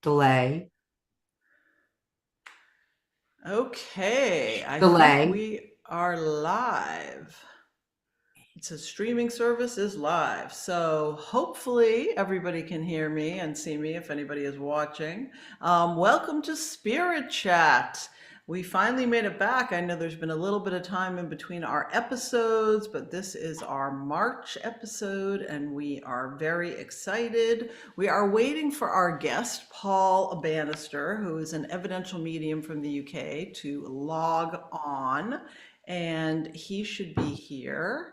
delay. Okay, I think Delay. we are live. It says streaming service is live. So hopefully everybody can hear me and see me if anybody is watching. Welcome to Spirit Chat. We finally made it back. I know there's been a little bit of time in between our episodes, but this is our March episode and we are very excited. We are waiting for our guest, Paul Banister, who is an evidential medium from the UK, to log on, and he should be here.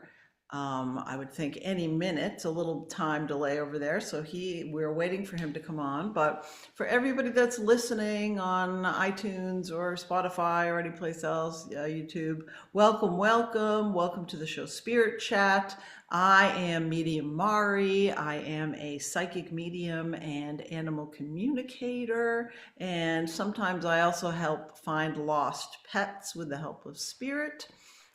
I would think any minute, a little time delay over there. So we're waiting for him to come on. But for everybody that's listening on iTunes or Spotify or any place else, YouTube, welcome, welcome, welcome to the show Spirit Chat. I am Medium Mari. I am a psychic medium and animal communicator. And sometimes I also help find lost pets with the help of spirit.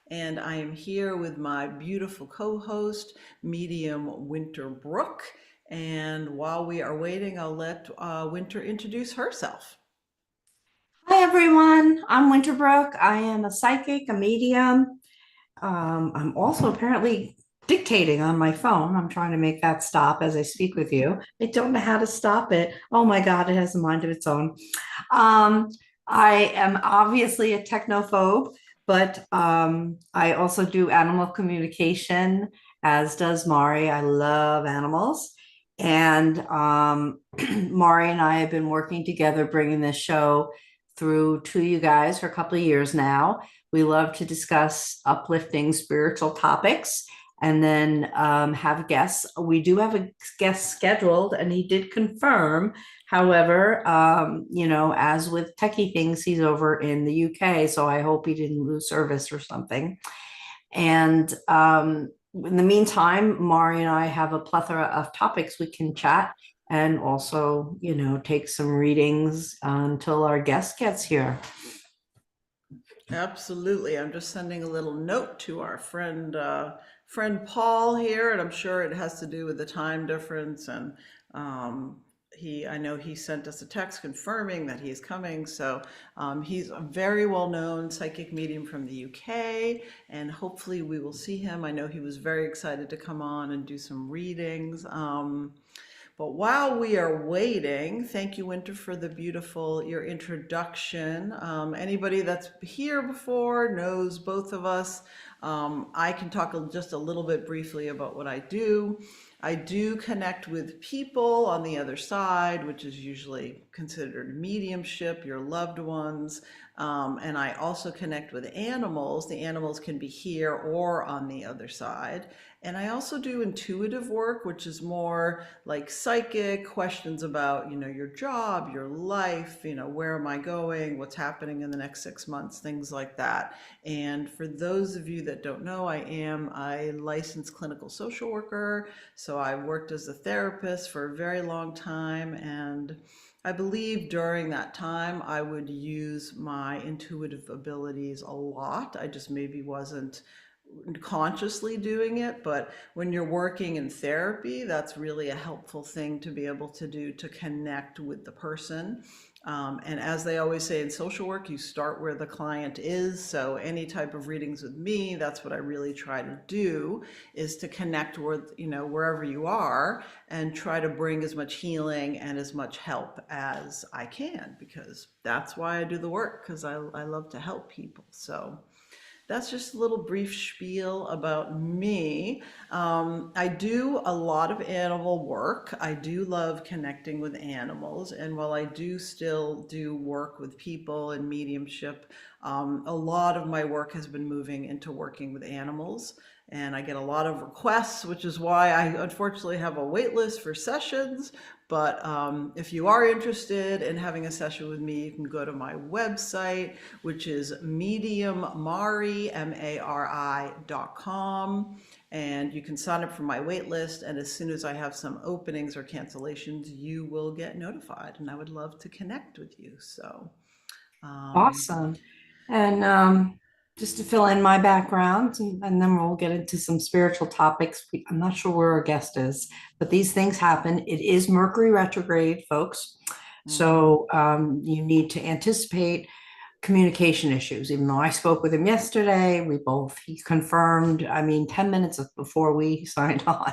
And I am here with my beautiful co-host, Medium Winter Brook. And while we are waiting, I'll let Winter introduce herself. Hi, everyone. I'm Winterbrook. I am a psychic, a medium. I'm also apparently dictating on my phone. I'm trying to make that stop as I speak with you. I don't know how to stop it. Oh my God, it has a mind of its own. Um, I am obviously a technophobe, but I also do animal communication, as does Mari. I love animals. And Mari and I have been working together, bringing this show through to you guys for a couple of years now. We love to discuss uplifting spiritual topics and then have guests. We do have a guest scheduled, and he did confirm. However, as with techie things, he's over in the UK, so I hope he didn't lose service or something. And in the meantime, Mari and I have a plethora of topics we can chat and also, take some readings until our guest gets here. Absolutely. I'm just sending a little note to our friend Paul here, and I'm sure it has to do with the time difference. And I know he sent us a text confirming that he's coming. So he's a very well-known psychic medium from the UK, and hopefully we will see him. I know he was very excited to come on and do some readings. But while we are waiting, thank you, Winter, for your introduction. Anybody that's here before knows both of us. I can talk just a little bit briefly about what I do. I do connect with people on the other side, which is usually considered mediumship, your loved ones. And I also connect with animals. The animals can be here or on the other side. And I also do intuitive work, which is more like psychic questions about, your job, your life, where am I going, what's happening in the next 6 months, things like that. And for those of you that don't know, I am a licensed clinical social worker. So I worked as a therapist for a very long time. And I believe during that time, I would use my intuitive abilities a lot. I just maybe wasn't consciously doing it, but when you're working in therapy, that's really a helpful thing to be able to do to connect with the person. And as they always say in social work, you start where the client is. So any type of readings with me, that's what I really try to do, is to connect with, wherever you are and try to bring as much healing and as much help as I can, because that's why I do the work, because I love to help people. So that's just a little brief spiel about me. I do a lot of animal work. I do love connecting with animals. And while I do still do work with people and mediumship, a lot of my work has been moving into working with animals. And I get a lot of requests, which is why I unfortunately have a wait list for sessions. But if you are interested in having a session with me, you can go to my website, which is mediummari.com, and you can sign up for my wait list. And as soon as I have some openings or cancellations, you will get notified. And I would love to connect with you. So, um, Awesome. And just to fill in my background, and then we'll get into some spiritual topics. I'm not sure where our guest is, but these things happen. It is Mercury retrograde, folks. Mm-hmm. So you need to anticipate communication issues. Even though I spoke with him yesterday, he confirmed, I mean, 10 minutes before we signed on,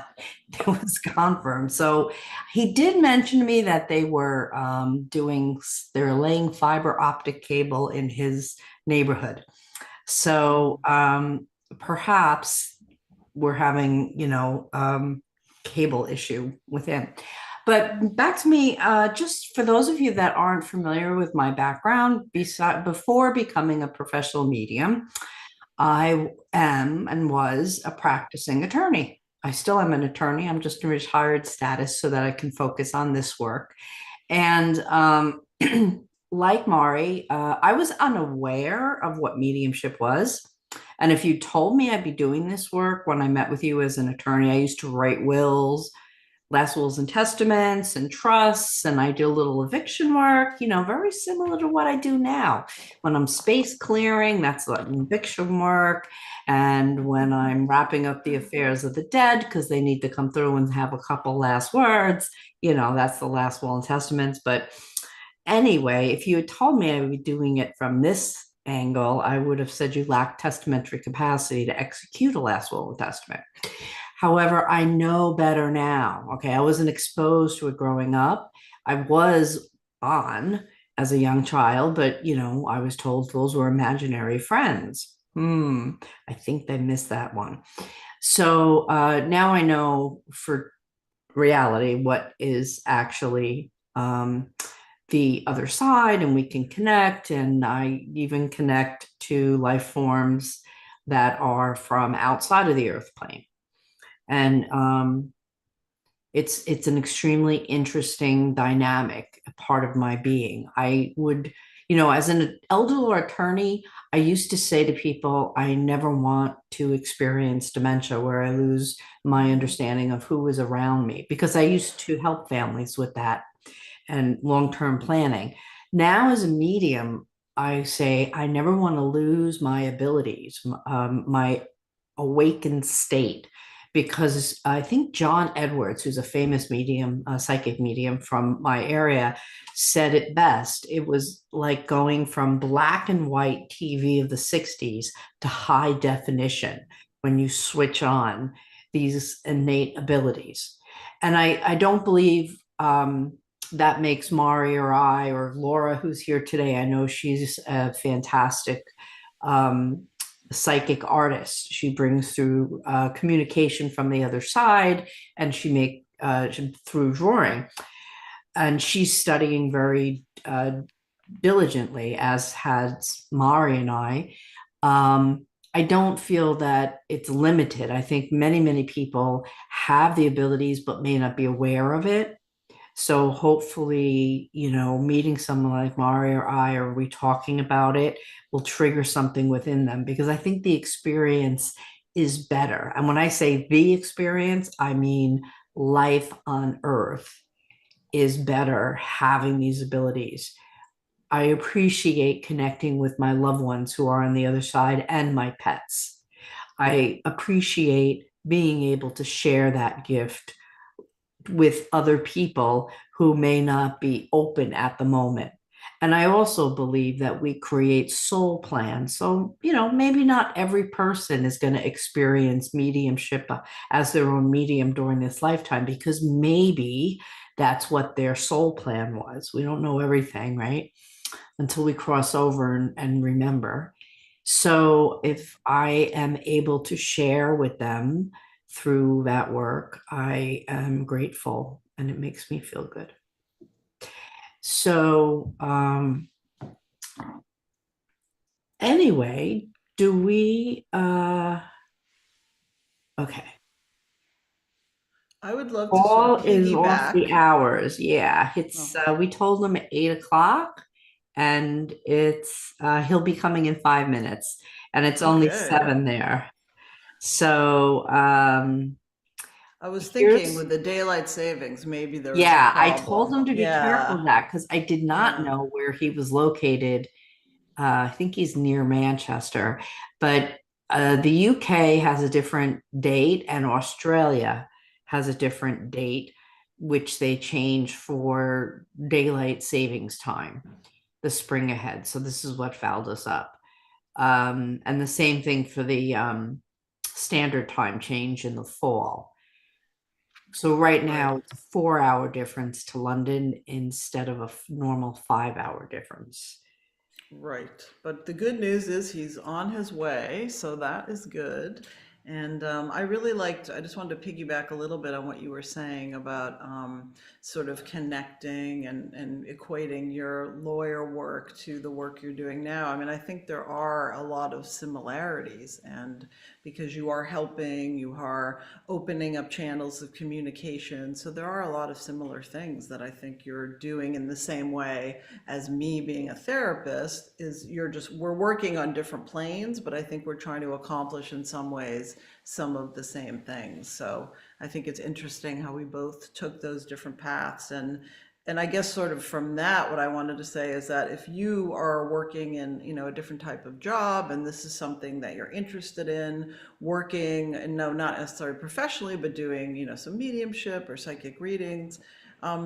it was confirmed. So he did mention to me that they're laying fiber optic cable in his neighborhood. So perhaps we're having, cable issue with him. But back to me, just for those of you that aren't familiar with my background, before becoming a professional medium, I am and was a practicing attorney. I still am an attorney. I'm just in retired status so that I can focus on this work. And like Mari, I was unaware of what mediumship was. And if you told me I'd be doing this work when I met with you as an attorney, I used to write wills, last wills and testaments and trusts, and I do a little eviction work, very similar to what I do now. When I'm space clearing, that's like eviction work. And when I'm wrapping up the affairs of the dead, because they need to come through and have a couple last words, that's the last will and testaments. But anyway, if you had told me I would be doing it from this angle, I would have said you lack testamentary capacity to execute a last will and testament. However, I know better now. Okay, I wasn't exposed to it growing up. I was on as a young child, but I was told those were imaginary friends. I think they missed that one. So now I know for reality what is actually the other side, and we can connect. And I even connect to life forms that are from outside of the earth plane. And it's an extremely interesting dynamic part of my being. I would, as an elder law attorney, I used to say to people, I never want to experience dementia where I lose my understanding of who is around me, because I used to help families with that and long-term planning. Now, as a medium, I say I never want to lose my abilities, my awakened state, because I think John Edwards, who's a famous medium, a psychic medium from my area, said it best. It was like going from black and white TV of the 60s to high definition when you switch on these innate abilities. And I don't believe that makes Mari or I or Laura, who's here today. I know she's a fantastic psychic artist. She brings through communication from the other side, and through drawing. And she's studying very diligently, as has Mari and I. I don't feel that it's limited. I think many, many people have the abilities but may not be aware of it. So hopefully, meeting someone like Mari or I, or we talking about it, will trigger something within them, because I think the experience is better. And when I say the experience, I mean life on earth is better having these abilities. I appreciate connecting with my loved ones who are on the other side and my pets. I appreciate being able to share that gift with other people who may not be open at the moment. And I also believe that we create soul plans. So, maybe not every person is going to experience mediumship as their own medium during this lifetime, because maybe that's what their soul plan was. We don't know everything, right? Until we cross over and remember. So if I am able to share with them through that work, I am grateful, and it makes me feel good. So anyway, do we okay. I would love to sort of Paul is off piggyback. the hours. Yeah, it's Oh, we told him at 8 o'clock, and it's he'll be coming in 5 minutes, and it's only okay. 7 there. So I was thinking here's with the daylight savings, maybe there was a yeah, I told problem. him to be careful Yeah, of that, because I did not yeah. know where he was located. I think he's near Manchester, but the UK has a different date, and Australia has a different date. which they change for daylight savings time, the spring ahead. So this is what fouled us up. And the same thing for the standard time change in the fall. So right Right. now it's a 4 hour difference to London instead of a normal 5 hour difference. Right. But the good news is he's on his way, so that is good. And I really liked, I just wanted to piggyback a little bit on what you were saying about sort of connecting and equating your lawyer work to the work you're doing now. I mean, I think there are a lot of similarities, and because you are helping, you are opening up channels of communication. So there are a lot of similar things that I think you're doing in the same way as me being a therapist. Is you're just, we're working on different planes, but I think we're trying to accomplish in some ways some of the same things. So I think it's interesting how we both took those different paths. And I guess sort of from that, what I wanted to say is that if you are working in, a different type of job, and this is something that you're interested in working, and no, not necessarily professionally, but doing, some mediumship or psychic readings,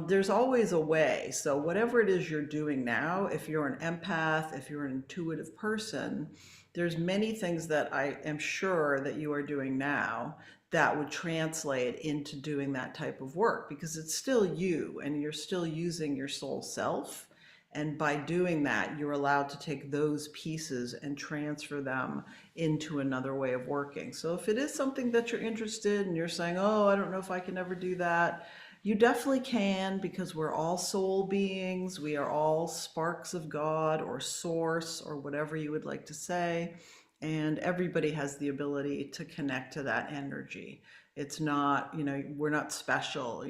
there's always a way. So whatever it is you're doing now, if you're an empath, if you're an intuitive person, there's many things that I am sure that you are doing now that would translate into doing that type of work, because it's still you and you're still using your soul self. And by doing that, you're allowed to take those pieces and transfer them into another way of working. So if it is something that you're interested in and you're saying, oh, I don't know if I can ever do that, you definitely can, because we're all soul beings. We are all sparks of God or source or whatever you would like to say. And everybody has the ability to connect to that energy. It's not, we're not special,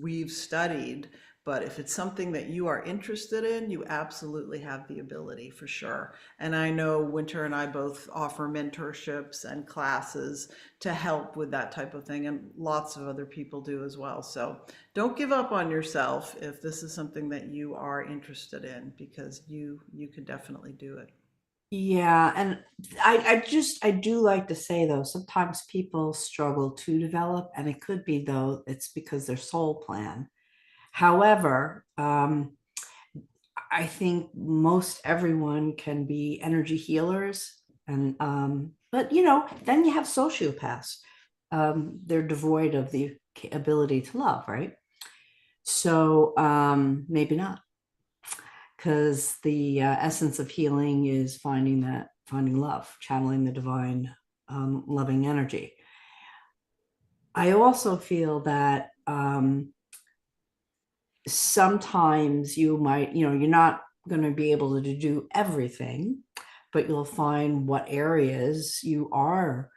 we've studied, but if it's something that you are interested in, you absolutely have the ability for sure. And I know Winter and I both offer mentorships and classes to help with that type of thing, and lots of other people do as well. So don't give up on yourself if this is something that you are interested in, because you could definitely do it. Yeah, and I do like to say though, sometimes people struggle to develop, and it could be though it's because their soul plan. However, I think most everyone can be energy healers, and but then you have sociopaths. They're devoid of the ability to love, right? So maybe not, because the essence of healing is finding love, channeling the divine, loving energy. I also feel that sometimes you might, you're not going to be able to do everything, but you'll find what areas you are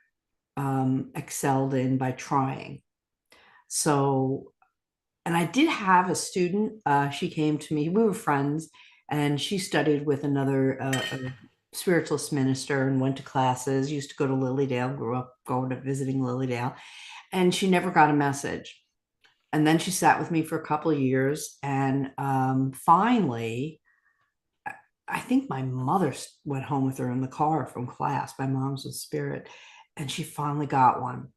excelled in by trying. So, and I did have a student, she came to me, we were friends, and she studied with another spiritualist minister and went to classes, used to go to Lilydale, grew up going to visiting Lilydale, and she never got a message. And then she sat with me for a couple of years, and finally, I think my mother went home with her in the car from class. My mom's a spirit, and she finally got one.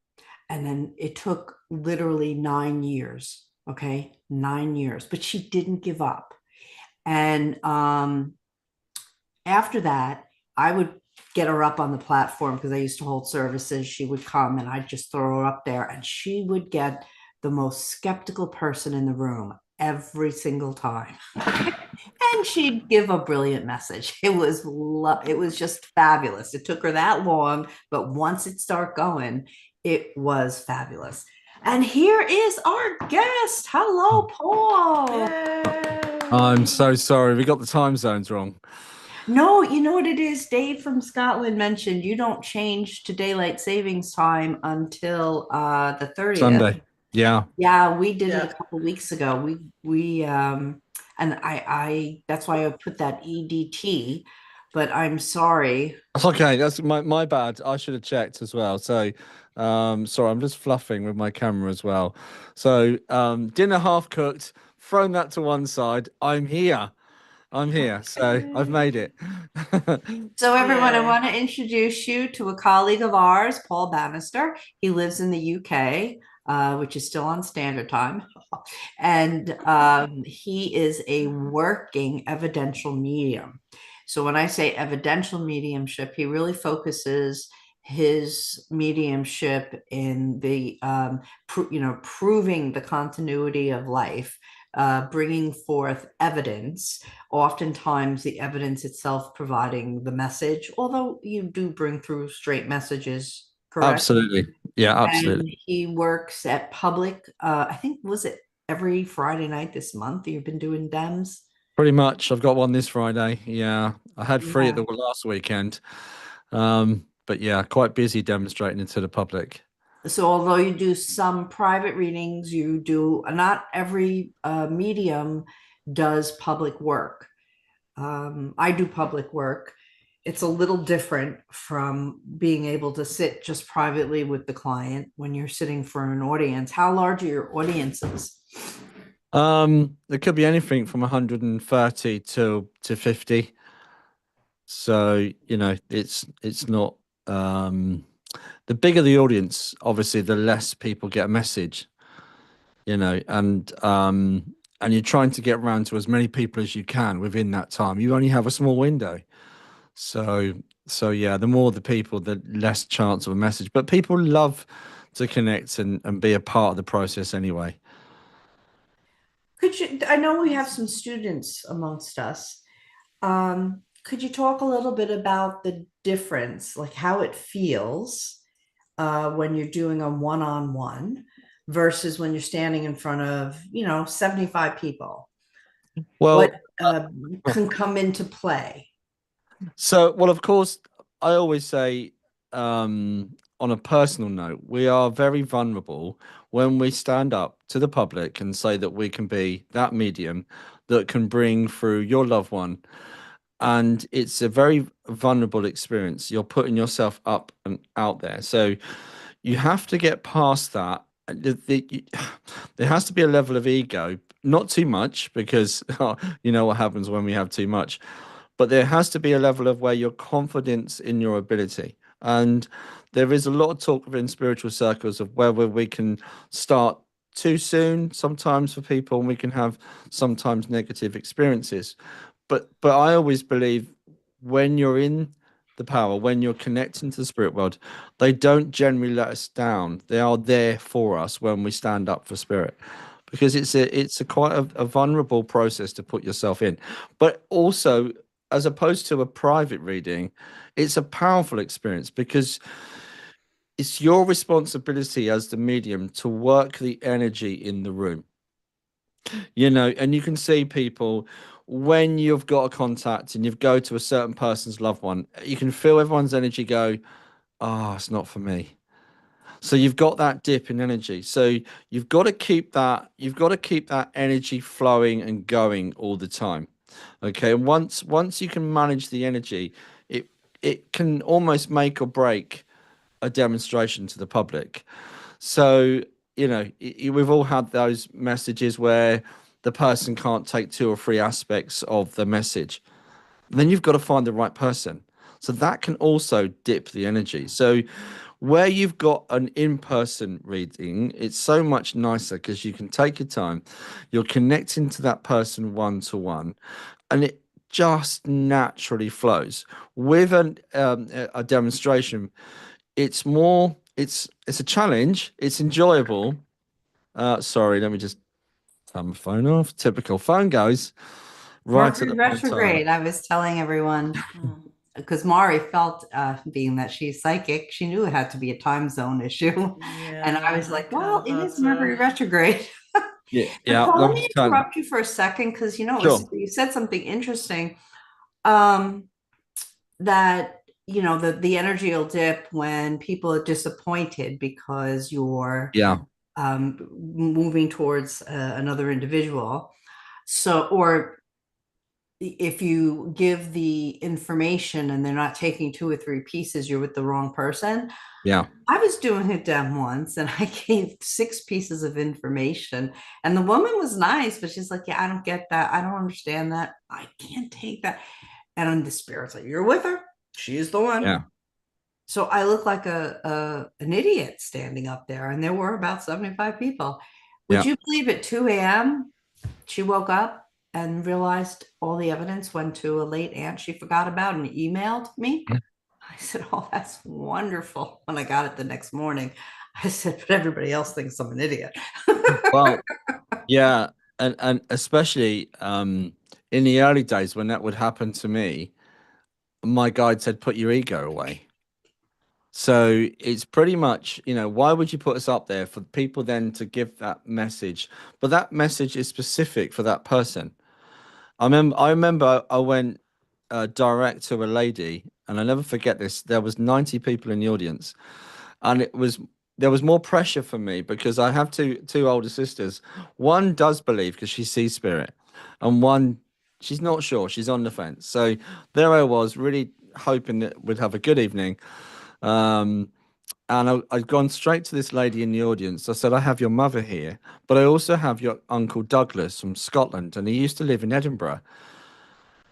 And then it took literally 9 years. Okay, 9 years, but she didn't give up. And after that, I would get her up on the platform because I used to hold services. She would come and I'd just throw her up there, and she would get the most skeptical person in the room every single time. And she'd give a brilliant message. It was just fabulous. It took her that long, but once it started going, it was fabulous. And here is our guest. Hello, Paul. I'm Yay! so sorry. We got the time zones wrong. No, you know what it is? Dave from Scotland mentioned you don't change to daylight savings time until the 30th. Sunday. Yeah. Yeah, we did it a Yeah. couple weeks ago. We and I that's why I put that EDT, but I'm sorry. That's okay. That's my bad. I should have checked as well. So sorry, I'm just fluffing with my camera as well. So dinner half cooked, thrown that to one side. I'm here. I'm here. So I've made Okay. it. So everyone, I Yay. want to introduce you to a colleague of ours, Paul Banister. He lives in the UK. which is still on standard time. And he is a working evidential medium. So when I say evidential mediumship, he really focuses his mediumship in the proving the continuity of life, bringing forth evidence, oftentimes the evidence itself providing the message, although you do bring through straight messages, correct? Absolutely. Yeah, And absolutely. he works at public, I think, was it every Friday night this month? You've been doing Dems? Pretty much. I've got one this Friday. Yeah. I had three at Yeah. the last weekend. But yeah, quite busy demonstrating it to the public. So although you do some private readings, you do not every medium does public work. I do public work. It's a little different from being able to sit just privately with the client when you're sitting for an audience. How large are your audiences? It could be anything from 130 to 50. So, it's not the bigger the audience, obviously, the less people get a message, and you're trying to get around to as many people as you can within that time. You only have a small window. So so yeah, the more the people, the less chance of a message. But people love to connect and be a part of the process anyway. I know we have some students amongst us. Could you talk a little bit about the difference, like how it feels when you're doing a one-on-one versus when you're standing in front of, 75 people? What Well, can come into play? well, of course, I always say, on a personal note, we are very vulnerable when we stand up to the public and say that we can be that medium that can bring through your loved one. And it's a very vulnerable experience. You're putting yourself up and out there. So you have to get past that. There has to be a level of ego, not too much, because you know what happens when we have too much. But there has to be a level of where your confidence in your ability. And there is a lot of talk within spiritual circles of whether we can start too soon sometimes for people, and we can have sometimes negative experiences. But I always believe when you're in the power, when you're connecting to the spirit world, they don't generally let us down. They are there for us when we stand up for spirit, because it's a quite a vulnerable process to put yourself in. But also, as opposed to a private reading, it's a powerful experience because it's your responsibility as the medium to work the energy in the room. And you can see people when you've got a contact and you go to a certain person's loved one, you can feel everyone's energy go, oh, it's not for me. So you've got that dip in energy. So you've got to keep that energy flowing and going all the time. Okay. And once you can manage the energy, it can almost make or break a demonstration to the public. So, we've all had those messages where the person can't take two or three aspects of the message. Then you've got to find the right person. So that can also dip the energy. So where you've got an in-person reading, it's so much nicer because you can take your time. You're connecting to that person one to one, and it just naturally flows. With a demonstration, it's a challenge. It's enjoyable. Sorry, let me just turn my phone off. Typical phone goes right at Mercury the wrong time. retrograde. I was telling everyone because Mari felt, being that she's psychic, she knew it had to be a time zone issue. And I Yeah, was I like, kind well, of it thought is so. Mercury retrograde. Yeah, But yeah. Paul, let I'm me just telling. interrupt you for a second because Sure. you said something interesting. Um, that the energy will dip when people are disappointed because you're Yeah, moving towards another individual. So, or if you give the information and they're not taking two or three pieces, you're with the wrong person. yeah, I was doing a dem once and I gave six pieces of information. And the woman was nice, but she's like, yeah, I don't get that. I don't understand that. I can't take that. And the spirit's like, you're with her. She's the one. yeah. So I look like an idiot standing up there, and there were about 75 people. Would Yeah. you believe at 2 a.m. she woke up and realized all the evidence went to a late aunt she forgot about and emailed me? I said, "Oh, that's wonderful." When I got it the next morning, I said, "But everybody else thinks I'm an idiot." Well, yeah, and especially in the early days when that would happen to me, my guide said, "Put your ego away." So it's pretty much, why would you put us up there for people then to give that message? But that message is specific for that person. I remember I went direct to a lady, and I never forget this. There was 90 people in the audience, and there was more pressure for me because I have two older sisters. One does believe because she sees spirit, and one she's not sure. She's on the fence. So there I was, really hoping that we'd have a good evening. Um, and I'd gone straight to this lady in the audience. I said, "I have your mother here, but I also have your Uncle Douglas from Scotland, and he used to live in Edinburgh."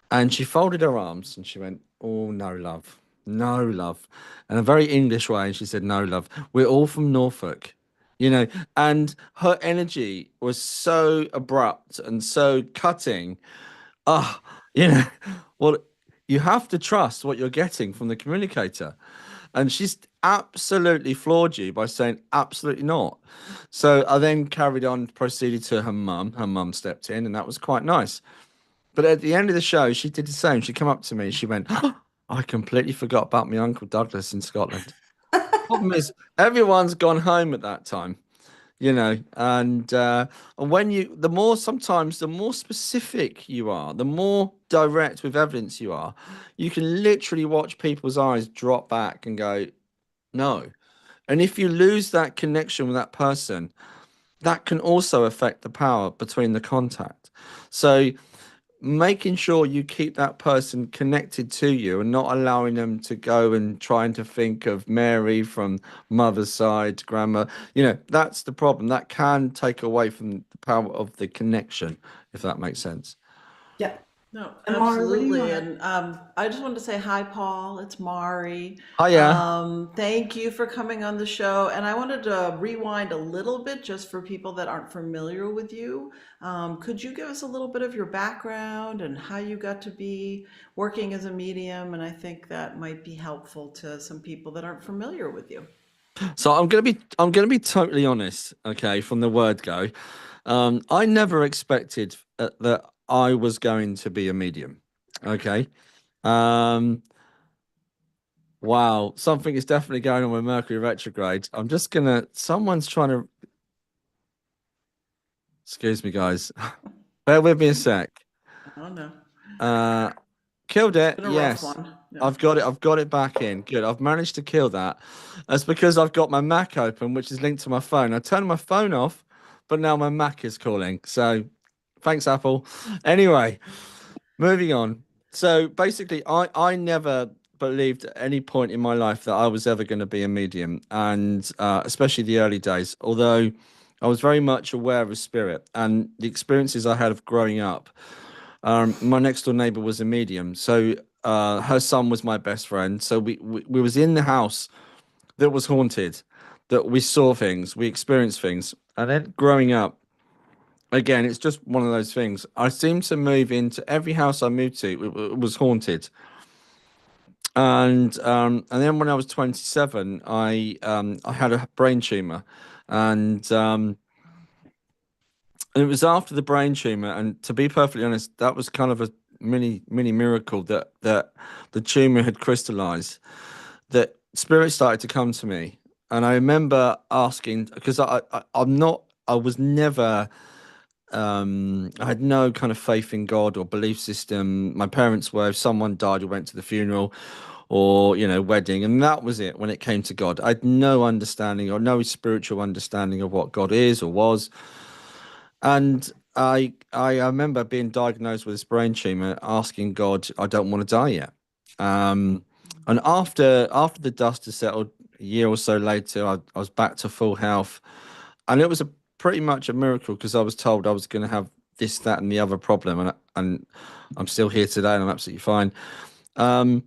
And she folded her arms and she went, "Oh, no, love. No, love." In a very English way. And she said, "No, love. We're all from Norfolk." You know, and her energy was so abrupt and so cutting. Ah, you know, well, you have to trust what you're getting from the communicator. And she's absolutely floored you by saying absolutely not. So I then carried on, proceeded to her mum. Her mum stepped in, and that was quite nice. But at the end of the show, she did the same. She came up to me. She went, "I completely forgot about my Uncle Douglas in Scotland." Problem is, everyone's gone home at that time, and when the more sometimes the more specific you are, the more direct with evidence you are, you can literally watch people's eyes drop back and go, "No." And if you lose that connection with that person, that can also affect the power between the contact. So making sure you keep that person connected to you and not allowing them to go and trying to think of Mary from mother's side, grandma, that's the problem. That can take away from the power of the connection, if that makes sense. Yep. No, And Mari, what do you absolutely. want to? And I just wanted to say hi, Paul. It's Mari. Hiya. Thank you for coming on the show. And I wanted to rewind a little bit just for people that aren't familiar with you. Could you give us a little bit of your background and how you got to be working as a medium? And I think that might be helpful to some people that aren't familiar with you. So I'm gonna be totally honest, okay, from the word go. I never expected that I was going to be a medium. Okay. Um, wow, something is definitely going on with Mercury retrograde. Someone's trying to, excuse me, guys. Bear with me a sec. Oh, no. Uh, Killed it. Been a rough Yes. one. Yeah. I've got it. I've got it back in. Good. I've managed to kill that. That's because I've got my Mac open, which is linked to my phone. I turned my phone off, but now my Mac is calling. So thanks, Apple. Anyway, moving on. So basically, I never believed at any point in my life that I was ever going to be a medium, and especially the early days. Although I was very much aware of spirit and the experiences I had of growing up. My next door neighbor was a medium, so her son was my best friend. So we was in the house that was haunted, that we saw things, we experienced things, and then growing up, again, it's just one of those things. I seemed to move into every house I moved to, it was haunted. And then when I was 27, I had a brain tumor, and and it was after the brain tumor, and to be perfectly honest, that was kind of a mini miracle that the tumor had crystallized. That spirit started to come to me, and I remember asking because I was never I had no kind of faith in God or belief system. My parents were, if someone died, we went to the funeral or, wedding, and that was it when it came to God. I had no understanding or no spiritual understanding of what God is or was. And I remember being diagnosed with this brain tumor, asking God, "I don't want to die yet." Um, and after the dust had settled, a year or so later, I was back to full health, and it was a pretty much a miracle because I was told I was going to have this, that, and the other problem, and I'm still here today, and I'm absolutely fine. Um,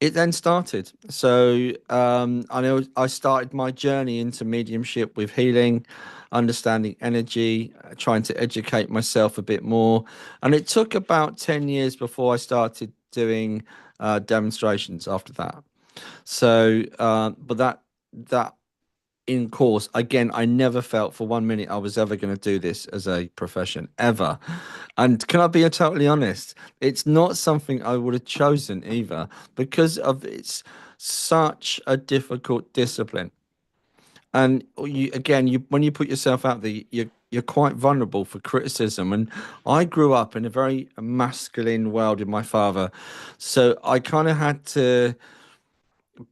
it then started. So I know I started my journey into mediumship with healing, understanding energy, trying to educate myself a bit more. And it took about 10 years before I started doing demonstrations after that. So, but that in course, again, I never felt for 1 minute I was ever going to do this as a profession, ever. And can I be totally honest? It's not something I would have chosen either because of it's such a difficult discipline. And you again, you when you put yourself out there, you're quite vulnerable for criticism. And I grew up in a very masculine world with my father, so I kind of had to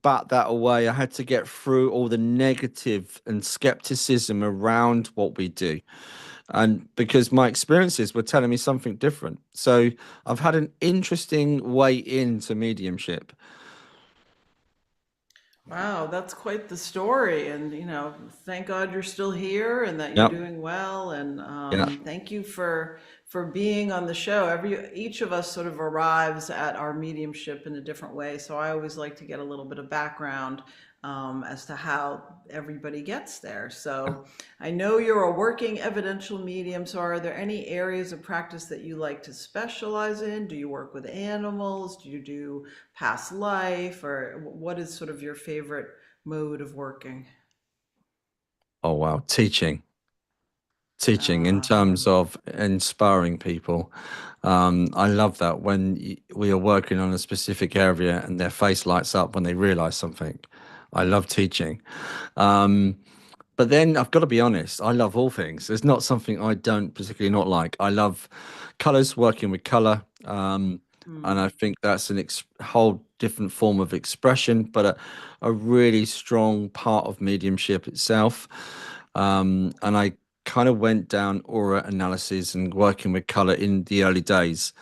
bat that away. I had to get through all the negative and skepticism around what we do. And because my experiences were telling me something different. So I've had an interesting way into mediumship. Wow, that's quite the story. And, thank God you're still here and that you're Yep. doing well. And Yeah. thank you for being on the show. Each of us sort of arrives at our mediumship in a different way. So I always like to get a little bit of background as to how everybody gets there. So I know you're a working evidential medium. So are there any areas of practice that you like to specialize in? Do you work with animals? Do you do past life? Or what is sort of your favorite mode of working? Oh, wow. Teaching in Ah, terms of inspiring people. I love that when we are working on a specific area and their face lights up when they realize something. I love teaching. Um, But then I've got to be honest, I love all things. There's not something I don't particularly not like. I love colors, working with color. And I hmm. think that's an ex whole different form of expression, but a really strong part of mediumship itself. And I kind of went down aura analysis and working with color in the early days.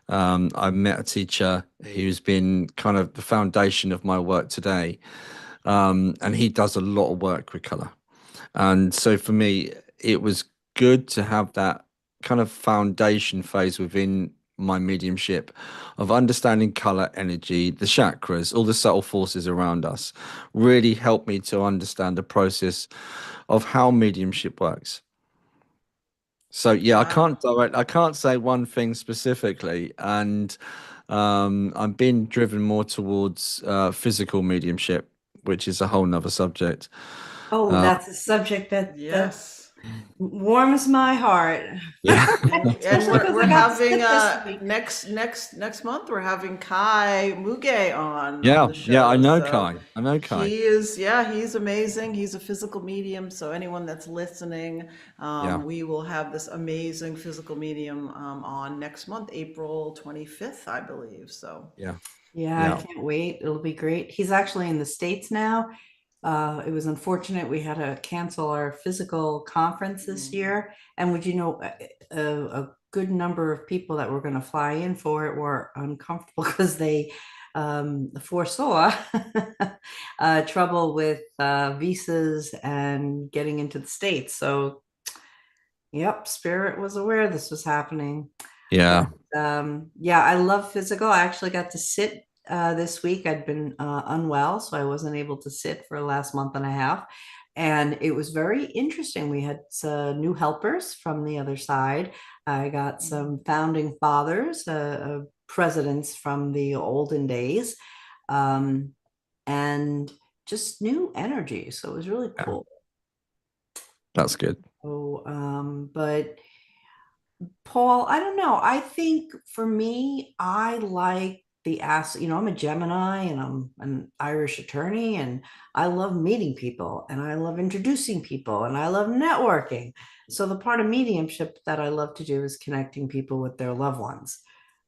I met a teacher who's been kind of the foundation of my work today. And he does a lot of work with color. And so for me, it was good to have that kind of foundation phase within my mediumship of understanding color, energy, the chakras, all the subtle forces around us really helped me to understand the process of how mediumship works. So yeah, Wow. I can't say one thing specifically, and I'm being driven more towards physical mediumship, which is a whole nother subject. Oh, Uh, that's a subject that Yes. warms my heart, yeah. And especially because we're I got having sick this week. next month we're having Kai Muge on Yeah, the yeah, I show. know So Kai. I know Kai. he's amazing. He's a physical medium. So anyone that's listening, Yeah, we will have this amazing physical medium on next month, April 25th, I believe. So yeah, Yeah, I yeah, can't wait. It'll be great. He's actually in the States now. It was unfortunate we had to cancel our physical conference this mm, year. And would you know, a good number of people that were going to fly in for it were uncomfortable because they foresaw trouble with visas and getting into the States. So, yep, Spirit was aware this was happening. But yeah, yeah, I love physical. I actually got to sit this week. I'd been unwell, so I wasn't able to sit for the last month and a half. And it was very interesting. We had new helpers from the other side. I got mm. some founding fathers, presidents from the olden days, um, and just new energy. So it was really yeah. cool. That's good. So, but Paul, I don't know. I think for me, I like the ass, I'm a Gemini and I'm an Irish attorney and I love meeting people and I love introducing people and I love networking. So the part of mediumship that I love to do is connecting people with their loved ones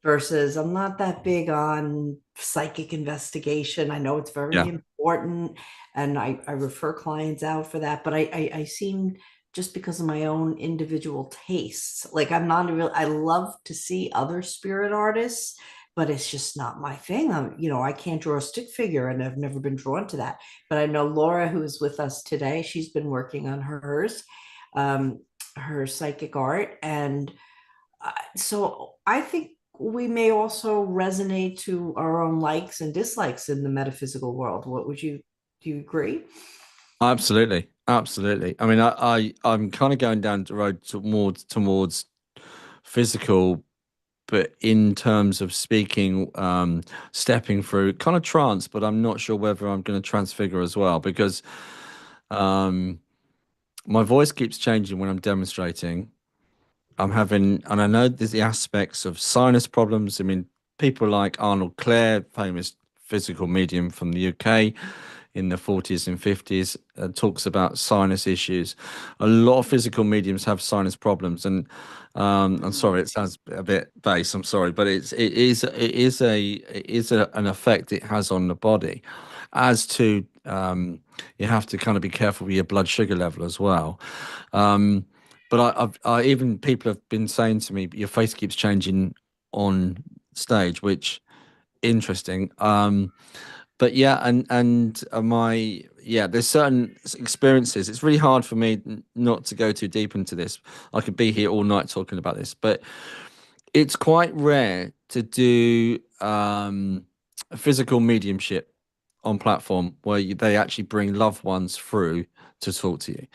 versus I'm not that big on psychic investigation. I know it's very Yeah, important and I refer clients out for that, but I seem just because of my own individual tastes. Like I'm not a real, I love to see other spirit artists, but it's just not my thing. I can't draw a stick figure and I've never been drawn to that. But I know Laura, who's with us today, she's been working on hers, her psychic art. And so I think we may also resonate to our own likes and dislikes in the metaphysical world. Do you agree? Absolutely, absolutely. I mean, I'm kind of going down the road towards physical, but in terms of speaking, stepping through kind of trance, but I'm not sure whether I'm going to transfigure as well because um, my voice keeps changing when I'm demonstrating. I'm having, and I know there's the aspects of sinus problems. I mean, people like Arnold Clare, famous physical medium from the UK in the 40s and 50s, talks about sinus issues. A lot of physical mediums have sinus problems, and I'm sorry, it sounds a bit base. I'm sorry, but an effect it has on the body. As to you have to kind of be careful with your blood sugar level as well. Um, but I even people have been saying to me, your face keeps changing on stage, which interesting. But yeah, there's certain experiences. It's really hard for me not to go too deep into this. I could be here all night talking about this, but it's quite rare to do a physical mediumship on platform where they actually bring loved ones through to talk to you.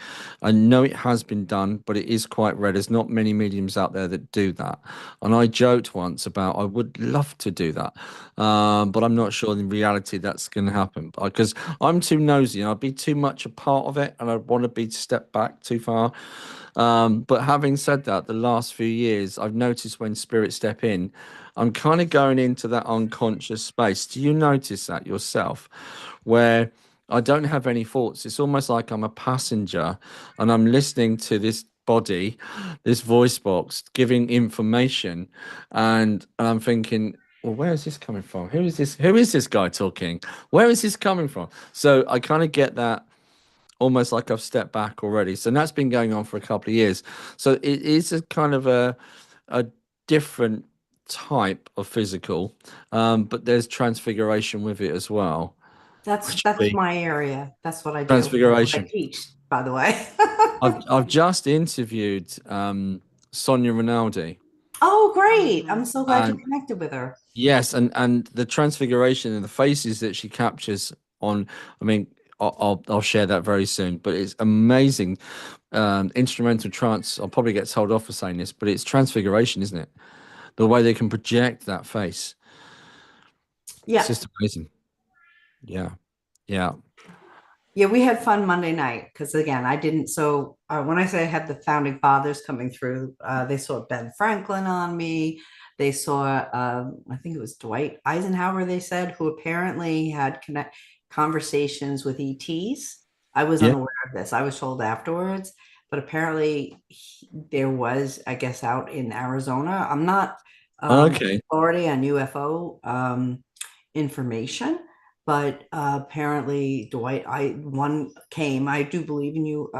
I know it has been done, but it is quite rare. There's not many mediums out there that do that. And I joked once about I would love to do that, but I'm not sure in reality that's going to happen because I'm too nosy and I'd be too much a part of it and I'd want to be step back too far. But having said that, the last few years, I've noticed when spirits step in, I'm kind of going into that unconscious space. Do you notice that yourself? Where I don't have any thoughts. It's almost like I'm a passenger and I'm listening to this body, this voice box giving information, and I'm thinking, well, where is this coming from? Who is this? Who is this guy talking? Where is this coming from? So I kind of get that almost like I've stepped back already. So that's been going on for a couple of years. So it is a kind of a different type of physical, but there's transfiguration with it as well, That's which would that's be my area. That's what I do. That's what I transfiguration. teach, by the way. I've just interviewed Sonia Rinaldi, Oh, great. I'm Mhm. so glad you and connected with her. yes, and the transfiguration and the faces that she captures on. I mean, I'll share that very soon. But it's amazing. Instrumental trance. I'll probably get told off for saying this, but it's transfiguration, isn't it? The way they can project that face. It's Yeah. just amazing. Yeah, yeah, Yeah, we had fun Monday night because again, I didn't. So when I say I had the founding fathers coming through, they saw Ben Franklin on me. They saw, I think it was Dwight Eisenhower. They said who apparently had connect conversations with ETs. I was yeah. unaware of this. I was told afterwards, but apparently there was, I guess, out in Arizona. I'm not Okay. authority on UFO information, but apparently Dwight, I one came. I do believe in you,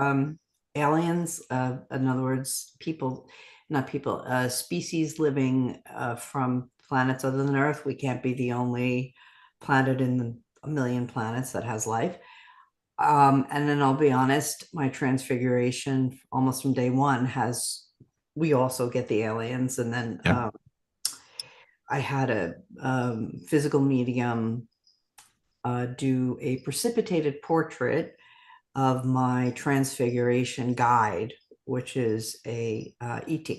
aliens. In other words, people, not people, species living from planets other than Earth. We can't be the only planet in a million planets that has life. And then I'll be honest, my transfiguration almost from day one has. We also get the aliens, and then Yeah, I had a physical medium do a precipitated portrait of my transfiguration guide, which is a ET.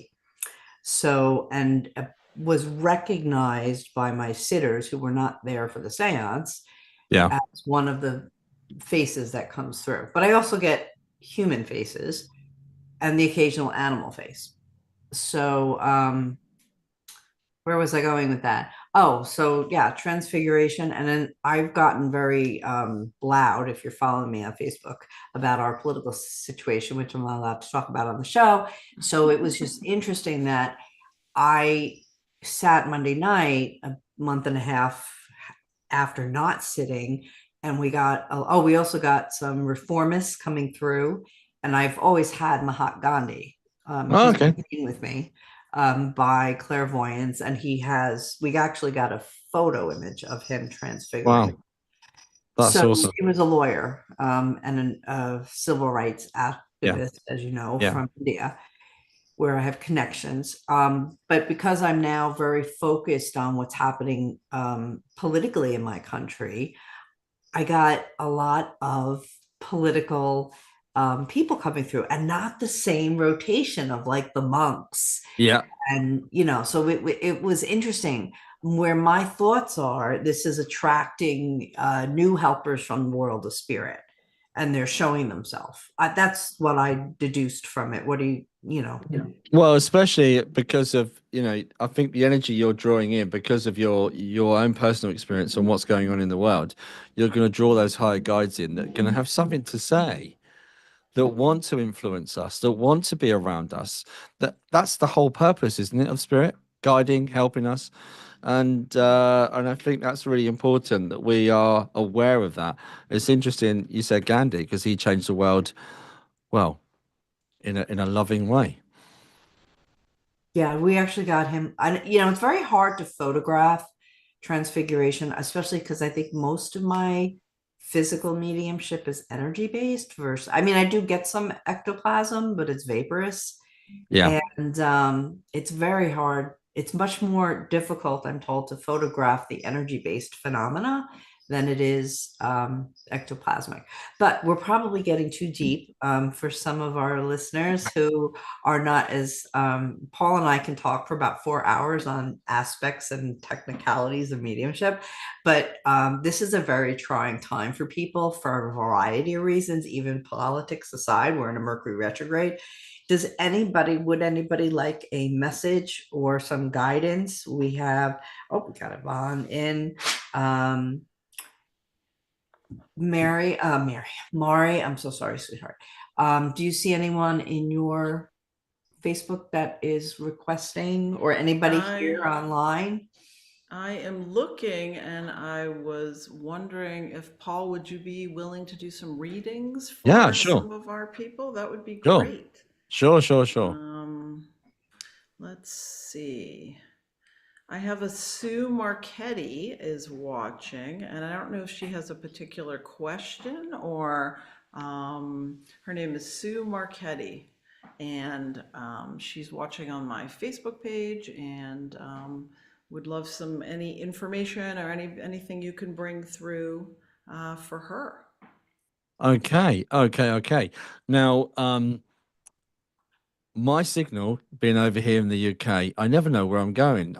So, and was recognized by my sitters who were not there for the seance yeah. as one of the faces that comes through. But I also get human faces and the occasional animal face. So, where was I going with that? Oh, so yeah, transfiguration. And then I've gotten very loud, if you're following me on Facebook, about our political situation, which I'm not allowed to talk about on the show. So it was just interesting that I sat Monday night, a month and a half after not sitting, and we also got some reformists coming through. And I've always had Mahatma Gandhi. Oh, He's okay. been seen with me by clairvoyance, and we actually got a photo image of him transfiguring. Wow, that's So awesome. he was a lawyer and a civil rights Yeah, activist, as you know, yeah, from India. where I have connections. But because I'm now very focused on what's happening politically in my country, I got a lot of political people coming through, and not the same rotation of like the monks. Yeah. And so it was interesting. Where my thoughts are, this is attracting new helpers from the world of spirit, and they're showing themselves. That's what I deduced from it. What do Well, especially because of, I think the energy you're drawing in because of your own personal experience and what's going on in the world, you're going to draw those higher guides in that are going to have something to say, that want to influence us, that want to be around us. That's the whole purpose, isn't it, of spirit? Guiding, helping us. And I think that's really important that we are aware of that. It's interesting you said Gandhi because he changed the world, well, in a loving way. Yeah, we actually got him. It's very hard to photograph transfiguration, especially because I think most of my physical mediumship is energy based versus, I mean, I do get some ectoplasm, but it's vaporous. Yeah. And it's very hard. It's much more difficult, I'm told, to photograph the energy-based phenomena than it is ectoplasmic. But we're probably getting too deep for some of our listeners who are not as Paul and I can talk for about 4 hours on aspects and technicalities of mediumship. But this is a very trying time for people for a variety of reasons, even politics aside. We're in a Mercury retrograde. Would anybody like a message or some guidance? We got Yvonne in. Um, Mari, I'm so sorry, sweetheart. Do you see anyone in your Facebook that is requesting, or anybody here I online? I am looking, and I was wondering if Paul, would you be willing to do some readings Yeah, for sure. some of our people? That would be Sure. great. Sure, sure, sure. Um, let's see. I have a Sue Marchetti is watching, and I don't know if she has a particular question or her name is Sue Marchetti, and she's watching on my Facebook page and would love any information or anything you can bring through for her. Okay, okay, okay. Now, my signal being over here in the UK, I never know where I'm going.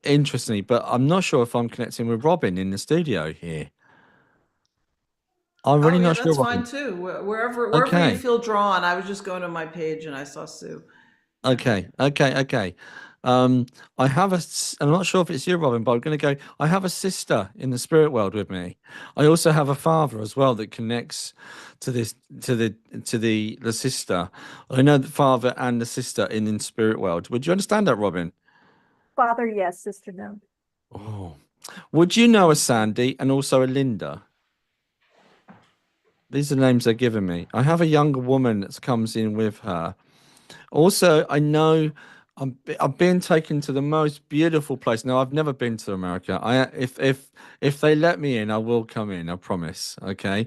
Interestingly, but I'm not sure if I'm connecting with Robin in the studio here. I'm Oh really yeah, not sure, that's fine Robin. too. Wherever you Okay, feel drawn. I was just going to my page and I saw Sue. Yeah. okay, okay, okay. Um, I'm not sure if it's you, Robin, but I'm going to go. I have a sister in the spirit world with me. I also have a father as well that connects to this, to the sister. I know the father and the sister in spirit world. Would you understand that, Robin? Father, yes. Sister, no. Oh, would you know a Sandy and also a Linda? These are the names they're giving me. I have a younger woman that comes in with her. Also, I know I've been taken to the most beautiful place. Now, I've never been to America. If they let me in, I will come in. I promise. Okay,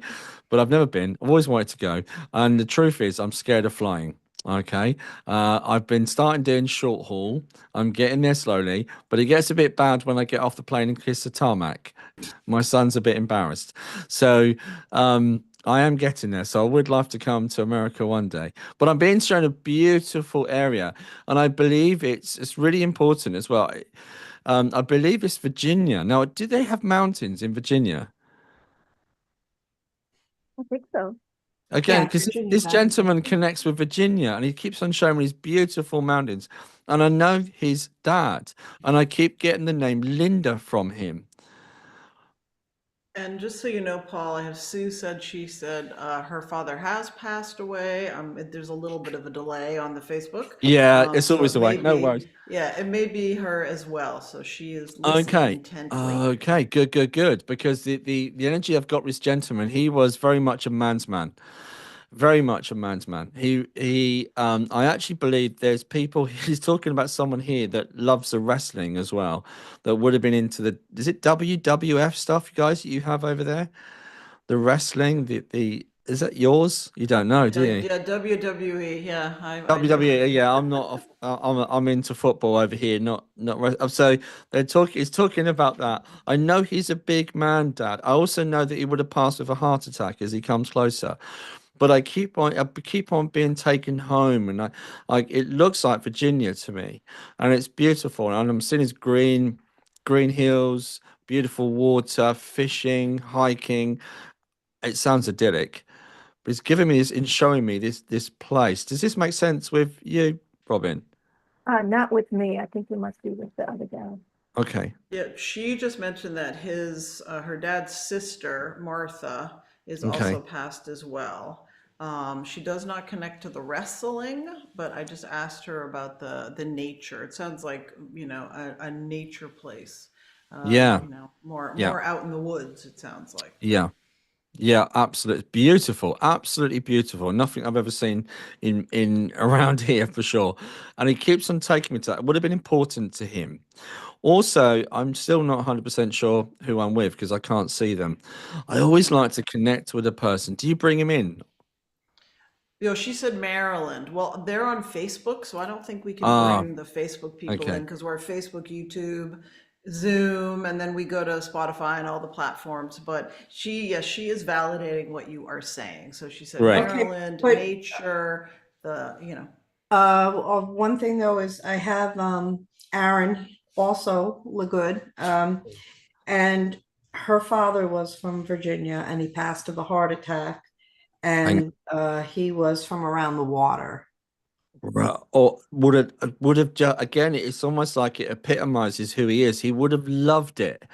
but I've never been. I've always wanted to go. And the truth is, I'm scared of flying. Okay, I've been starting doing short haul. I'm getting there slowly, but it gets a bit bad when I get off the plane and kiss the tarmac. My son's a bit embarrassed. So I am getting there. So I would love to come to America one day. But I'm being shown a beautiful area, and I believe it's really important as well. I believe it's Virginia. Now, do they have mountains in Virginia? I think so. Again, Yeah, because Virginia this does. gentleman connects with Virginia, and he keeps on showing me these beautiful mountains. And I know his dad, and I keep getting the name Linda from him. And just so you know, Paul, I have Sue said she said her father has passed away. There's a little bit of a delay on the Facebook, Yeah, it's so always it the may way. No be, worries. yeah, it may be her as well. So she is listening Okay. intently. Okay. Good. Good. Good. Because the energy I've got with this gentleman, he was very much a man's man. Very much a man's man. I actually believe there's people. He's talking about someone here that loves the wrestling as well. That would have been into is it WWF stuff, guys, that you have over there? The wrestling, the is that yours? You don't know, do you? Yeah, WWE. Yeah, I do. WWE, yeah, I'm not. I'm into football over here, not. So they're talking. He's talking about that. I know he's a big man, Dad. I also know that he would have passed with a heart attack as he comes closer. But I keep on being taken home, and it looks like Virginia to me, and it's beautiful. And I'm seeing his green hills, beautiful water, fishing, hiking. It sounds idyllic. But it's giving me this in showing me this place. Does this make sense with you, Robin? Not with me. I think you must be with the other guy. Okay. Yeah, she just mentioned that her dad's sister, Martha, is also Okay. passed as well. She does not connect to the wrestling, but I just asked her about the nature. It sounds like, a nature place. Yeah. Yeah. More out in the woods, it sounds like. Yeah. Yeah, absolutely beautiful, absolutely beautiful. Nothing I've ever seen in around here for sure. And he keeps on taking me to that. It would have been important to him. Also, I'm still not 100% sure who I'm with because I can't see them. I always like to connect with a person. Do you bring him in? She said Maryland. Well, they're on Facebook, so I don't think we can Ah, bring the Facebook people in okay. because we're Facebook, YouTube, Zoom, and then we go to Spotify and all the platforms. But she is validating what you are saying. So she said Great. Okay, Maryland, but nature, the. one thing though is I have Aaron also Lagood, and her father was from Virginia and he passed of a heart attack, And and he was from around the water. right, or would have again, it's almost like it epitomizes who he is. He would have loved it.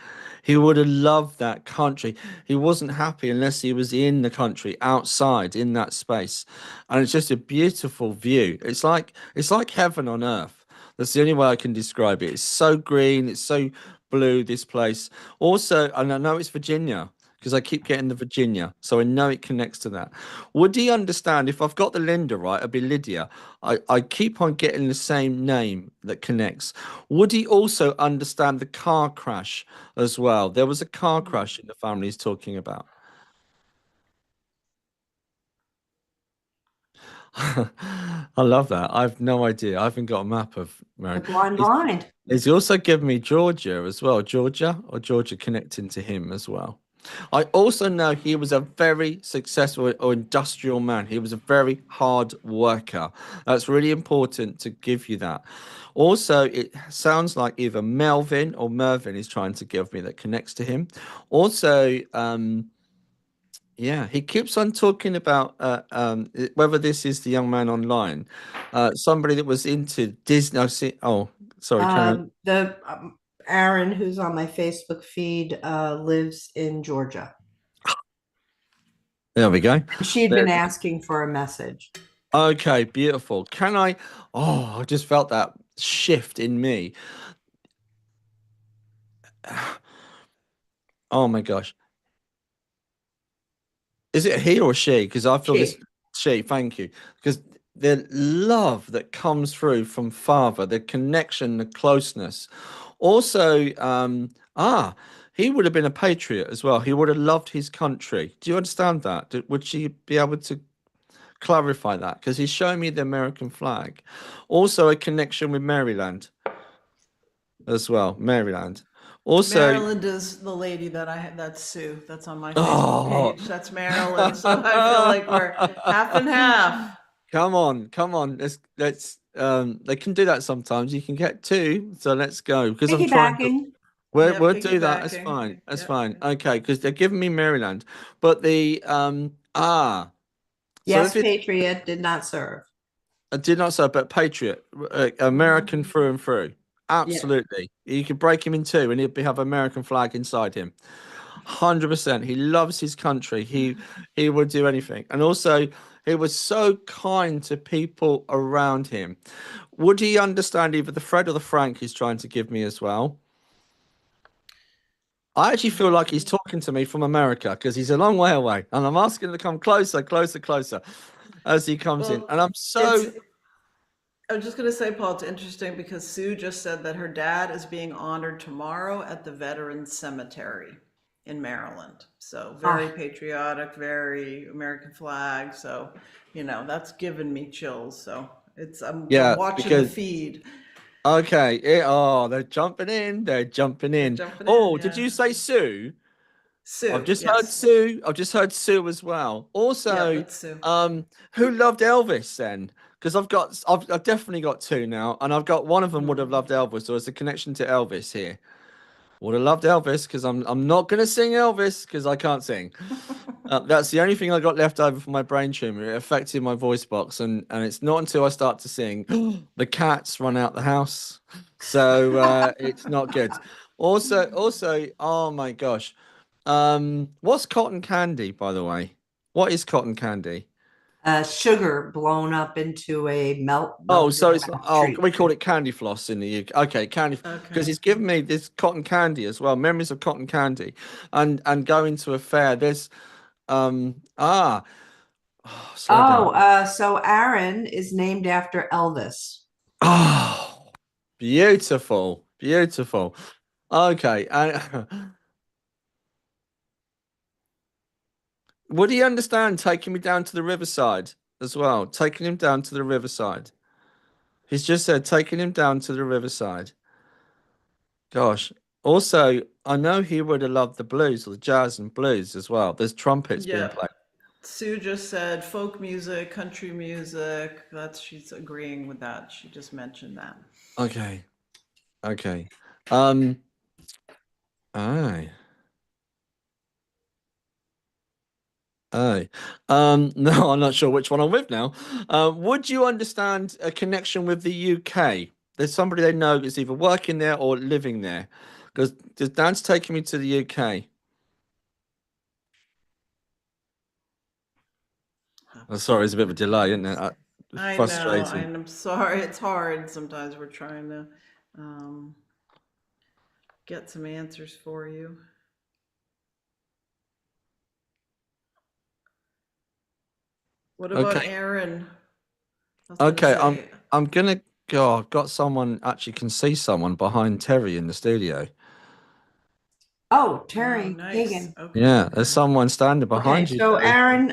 He would have loved that country. He wasn't happy unless he was in the country, outside in that space. And it's just a beautiful view. It's like heaven on earth. That's the only way I can describe it. It's so green, it's so blue, this place. Also, and I know it's Virginia because I keep getting the Virginia, so I know it connects to that. Would he understand if I've got the Linda right? It'd be Lydia. I keep on getting the same name that connects. Would he also understand the car crash as well? There was a car crash in the family he's talking about. I love that. I've no idea. I haven't got a map of The America. blind. He's also given me Georgia as well. Georgia connecting to him as well. I also know he was a very successful or industrial man. He was a very hard worker. That's really important to give you that. Also, it sounds like either Melvin or Mervin is trying to give me that connects to him. Also, yeah, he keeps on talking about whether this is the young man online, somebody that was into Disney. Oh, sorry, carry on. The Aaron, who's on my Facebook feed, lives in Georgia. There we go. She had There been we asking for a message. Okay, beautiful. Can I? Oh, I just felt that shift in me. Oh my gosh. Is it a he or a she? Because I feel this She. she, thank you. Because the love that comes through from father, the connection, the closeness. Also, he would have been a patriot as well. He would have loved his country. Do you understand that? Would she be able to clarify that? Because he's showing me the American flag. Also, a connection with Maryland as well. Maryland. Also, Maryland is the lady that's Sue, that's on my Facebook oh, page. That's Maryland. So I feel like we're half and half. come on. They can do that sometimes. You can get two, so let's go. Because I'm trying to Piggybacking. Yeah, we'll do that. That's piggybacking. fine. That's Yep. fine. Okay, because they're giving me Maryland. But so Yes, if it Patriot did not serve. I did not say, but Patriot, American through and through. Yeah. Absolutely. You could break him in two and he'd have American flag inside him. 100%. He loves his country. He would do anything. And also, he was so kind to people around him. Would he understand either the Fred or the Frank he's trying to give me as well? I actually feel like he's talking to me from America because he's a long way away. And I'm asking him to come closer, closer, closer as he comes in. Well, And I'm it's so I was just going to say, Paul, it's interesting because Sue just said that her dad is being honored tomorrow at the Veterans Cemetery in Maryland. So very Ah. patriotic, very American flag. So, that's given me chills. So I'm Yeah, watching the because feed. okay, they're jumping in, they're jumping They're in. jumping in, Oh, did yeah. you say Sue? I've Sue, just heard yes. Sue. I've just heard Sue as well. Yeah, Also, that's Sue. who loved Elvis then? Because I've definitely got two now, and I've got one of them would have loved Elvis. So there's a connection to Elvis here. Would have loved Elvis because I'm not gonna sing Elvis because I can't sing. That's the only thing I got left over from my brain tumor. It affected my voice box, and it's not until I start to sing the cats run out the house. So it's not good. Also, oh my gosh. What's cotton candy, by the way? What is cotton candy? Sugar blown up into a Oh, melted so it's treat. we call it candy floss in the UK. Okay, candy because Okay. he's given me this cotton candy as well. Memories of cotton candy, and going to a fair. There's slow down. So Aaron is named after Elvis. Oh, beautiful, beautiful. Okay, and would he understand taking me down to the riverside as well? Taking him down to the riverside. He's just said taking him down to the riverside. Gosh. Also, I know he would have loved the blues or the jazz and blues as well. There's trumpets being Yeah. played. Sue just said folk music, country music. She's agreeing with that. She just mentioned that. Okay. Okay. Um, aye. Aye. No, I'm not sure which one I'm with now. Would you understand a connection with the UK? There's somebody they know is either working there or living there. Because Dan's taking me to the UK. Oh, sorry, it's a bit of a delay, isn't it? I know, Frustrating. and I'm sorry. It's hard. Sometimes we're trying to get some answers for you. What about Okay. Aaron? I was gonna Okay, say, I'm gonna go. I've got someone actually can see someone behind Terry in the studio. Oh, oh, Terry nice. Hagan. Okay, Yeah, there's okay. someone standing Okay, behind you, so Terry. Aaron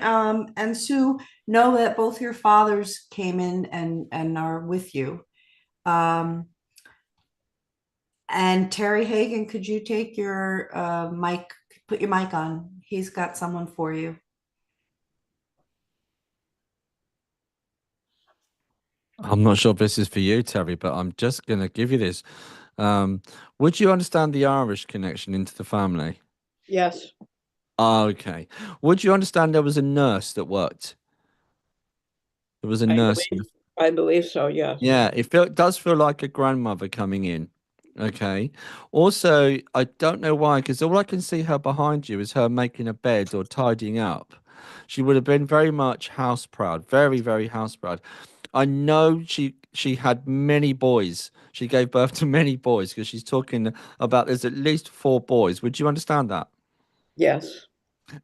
and Sue know that both your fathers came in and are with you. Um, and Terry Hagan, could you take your mic, put your mic on? He's got someone for you. I'm not sure if this is for you, Terry, but I'm just gonna give you this. Um, would you understand the Irish connection into the family? Yes, Okay. Would you understand there was a nurse that worked? There was a I nurse. believe, I believe so, yes. Yeah, it does feel like a grandmother coming in. Okay. Also, I don't know why, because all I can see her behind you is her making a bed or tidying up. She would have been very much house proud, very, very house proud. I know she had many boys. She gave birth to many boys because she's talking about there's at least four boys. Would you understand that? Yes.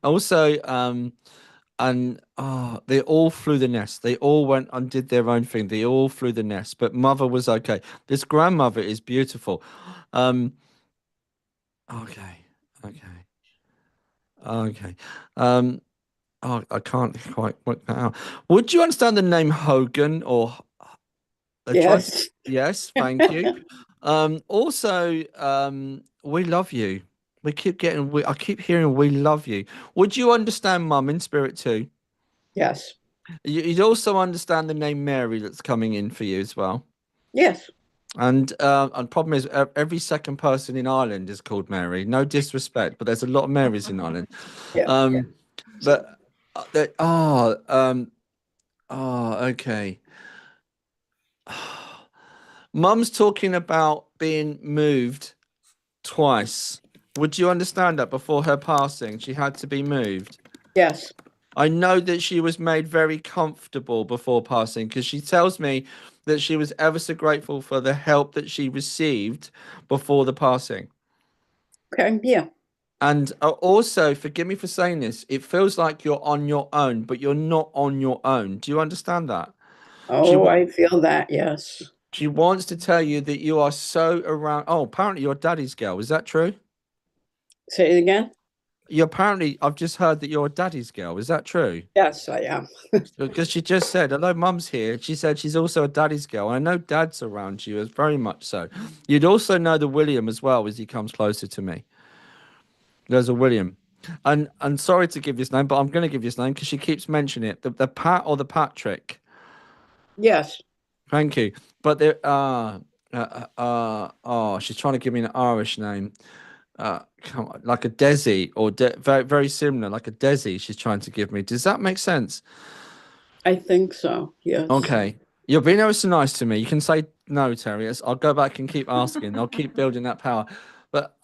Also, and they all flew the nest. They all went and did their own thing. They all flew the nest, but mother was okay. This grandmother is beautiful. Um, okay, okay, okay. Um, I can't quite work that out. Would you understand the name Hogan or I tried to, Yes. yes, thank you. Also, we love you. We keep getting I keep hearing we love you. Would you understand mum in spirit too? Yes. You'd also understand the name Mary that's coming in for you as well. Yes. And problem is every second person in Ireland is called Mary. No disrespect, but there's a lot of Marys in Ireland. Yeah. Um, but okay. Mum's talking about being moved twice. Would you understand that before her passing, she had to be moved? Yes. I know that she was made very comfortable before passing because she tells me that she was ever so grateful for the help that she received before the passing. Okay. Yeah. And also, forgive me for saying this, it feels like you're on your own, but you're not on your own. Do you understand that? She Oh, I feel that. Yes. she wants to tell you that you are so around. Oh, apparently you're daddy's girl. Is that true? Say it again. you apparently, I've just heard that you're a daddy's girl. Is that true? Yes, I am. Because she just said, although mum's here, she said she's also a daddy's girl. And I know dad's around you, as very much so. You'd also know the William as well as he comes closer to me. There's a William. And sorry to give this name, but I'm going to give you this name because she keeps mentioning it. The Pat or the Patrick. Yes, Thank you. But there, oh, she's trying to give me an Irish name. Come on, like a Desi or very, very similar, like a Desi. She's trying to give me. Does that make sense? I think so. Yes. Okay. You're being ever so nice to me. You can say no, Terry. I'll go back and keep asking. I'll keep building that power. But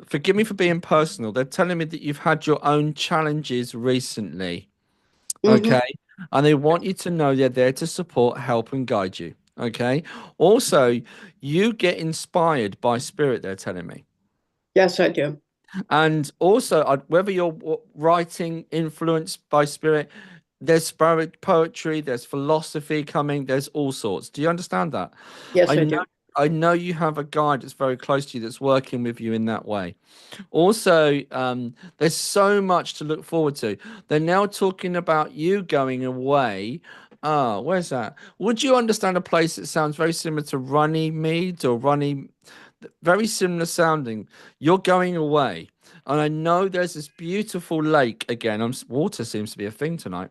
forgive me for being personal. They're telling me that you've had your own challenges recently. Mhm. Okay. And they want you to know they're there to support, help, and guide you. Okay. Also, you get inspired by spirit, they're telling me. Yes, I do. And also, whether you're writing influenced by spirit, there's spirit poetry, there's philosophy coming, there's all sorts. Do you understand that? Yes, I I know, do. I know you have a guide that's very close to you that's working with you in that way. Also, there's so much to look forward to. They're now talking about you going away. Ah, where's that? Would you understand a place that sounds very similar to Runnymede or very similar sounding? You're going away, and I know there's this beautiful lake again. Water seems to be a thing tonight.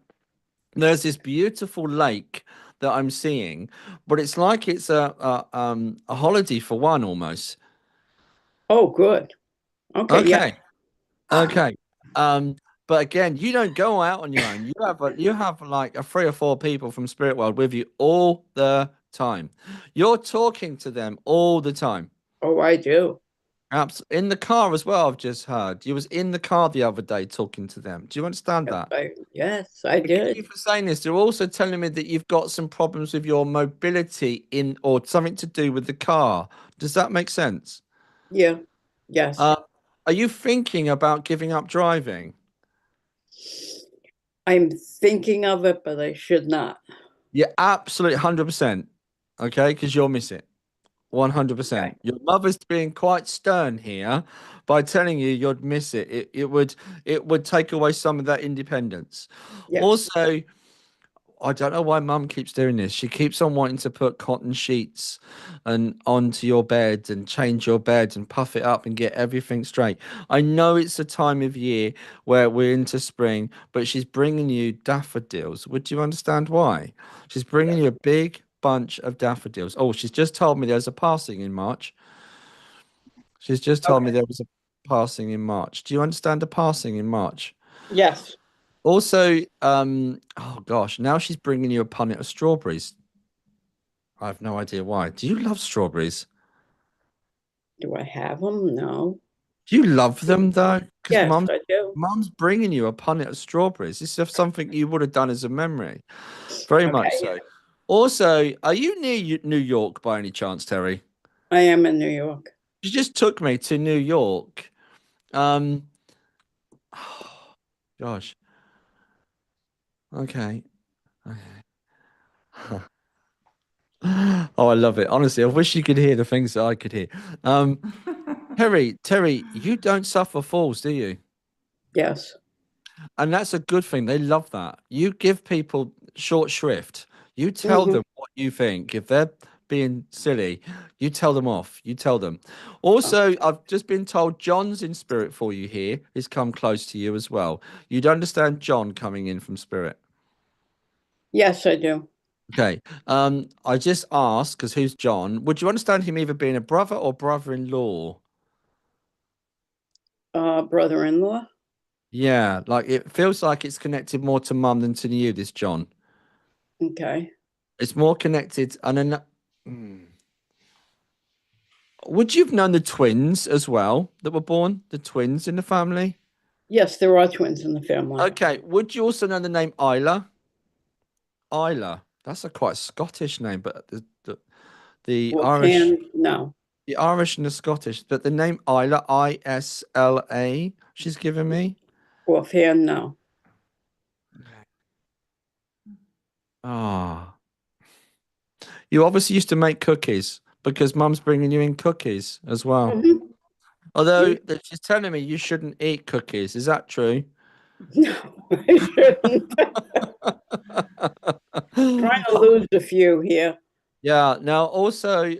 There's this beautiful lake that I'm seeing, but it's like it's a holiday for one almost. Oh, good. Okay, yeah. Okay. Okay. Um, but again, you don't go out on your own. You have like a 3 or 4 people from Spirit World with you all the time. You're talking to them all the time. Oh, I do. In the car as well, I've just heard. You was in the car the other day talking to them. Do you understand that? Yes, I Forgive did. me for saying this. They're also telling me that you've got some problems with your mobility in or something to do with the car. Does that make sense? Yeah. Yes. Uh, are you thinking about giving up driving? I'm thinking of it, but I should not. Yeah, absolutely 100%. Okay, because you'll miss it. 100%. Okay. Your mother's being quite stern here by telling you you'd miss it. It would take away some of that independence. Yes. Also, I don't know why mum keeps doing this. She keeps on wanting to put cotton sheets and onto your bed and change your bed and puff it up and get everything straight. I know it's a time of year where we're into spring, but she's bringing you daffodils. Would you understand why? She's bringing you a big bunch of daffodils. Oh, she's just told me there's a passing in March. She's just told me Okay. there was a passing in March. Do you understand a passing in March? Yes. Also, oh gosh, now she's bringing you a punnet of strawberries. I have no idea why. Do you love strawberries? Do I have them? No. Do you love them though? Because Yes, mum's I do. mum's bringing you a punnet of strawberries. This is something you would have done as a memory. Very Okay. much so. Also, are you near New York by any chance, Terry? I am in New York. You just took me to New York. Um, gosh. Okay. Oh, I love it. Honestly, I wish you could hear the things that I could hear. Um, Terry, you don't suffer falls, do you? Yes. And that's a good thing. They love that. You give people short shrift. You tell Hmm. them what you think. If they're being silly, you tell them off. You tell them. Also, I've just been told John's in spirit for you here. He's come close to you as well. You'd understand John coming in from spirit. Yes, I do. Okay. I just asked because who's John? Would you understand him either being a brother or brother-in-law? Brother-in-law. Yeah, like it feels like it's connected more to mum than to you, this John. Okay. It's more connected. And then, would you have known the twins as well that were born? The twins in the family? Yes, there are twins in the family. Okay. Would you also know the name Isla? Isla. That's a quite Scottish name, but the Irish. Offhand, no. The Irish and the Scottish, but the name Isla, Isla, she's given me. Offhand, no. Ah, you obviously used to make cookies because mum's bringing you in cookies as well. Mhm. Although she's telling me you shouldn't eat cookies. Is that true? No, I shouldn't. Trying to lose a few here. Yeah. Now, also,